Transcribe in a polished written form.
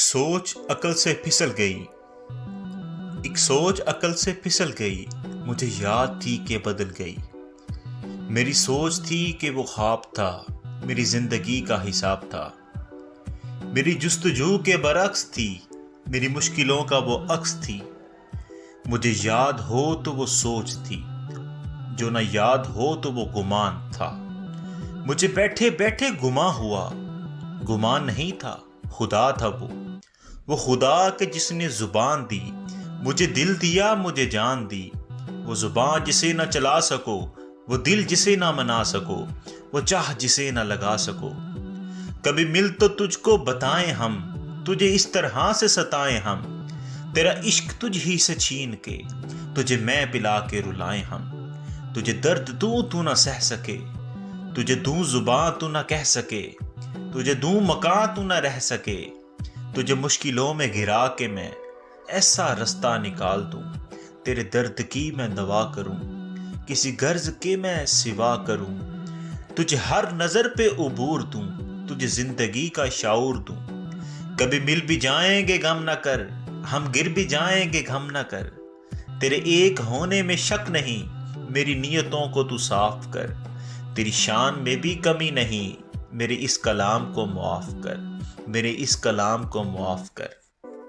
सोच अकल से फिसल गई। एक सोच अकल से फिसल गई, मुझे याद थी कि बदल गई। मेरी सोच थी कि वो ख्वाब था, मेरी जिंदगी का हिसाब था। मेरी जुस्तजू के बरक्स थी, मेरी मुश्किलों का वो अक्स थी। मुझे याद हो तो वो सोच थी, जो ना याद हो तो वो गुमान था। मुझे बैठे बैठे गुमा हुआ, गुमान नहीं था, खुदा था वो खुदा के जिसने जुबान दी। मुझे दिल दिया, मुझे जान दी। वो जुबान जिसे ना चला सको, वो दिल जिसे ना मना सको, वो चाह जिसे ना लगा सको। कभी मिल तो तुझको बताएं हम, तुझे इस तरह से सताएं हम। तेरा इश्क तुझ ही से छीन के, तुझे मैं पिला के रुलाएं हम। तुझे दर्द दूं तू ना सह सके, तुझे दूं जुबान तू ना कह सके। तुझे दूं मकान तू ना रह सके। तुझे मुश्किलों में घिरा के मैं ऐसा रास्ता निकाल दूं। तेरे दर्द की मैं दवा करूं, किसी गर्ज के मैं सिवा करूं। तुझे हर नजर पे उबूर दूं, तुझे जिंदगी का शाऊर दूं। कभी मिल भी जाएंगे गम न कर, हम गिर भी जाएंगे गम न कर। तेरे एक होने में शक नहीं, मेरी नियतों को तू साफ कर। तेरी शान में भी कमी नहीं, मेरे इस कलाम को मुआफ कर, मेरे इस कलाम को मुआफ कर।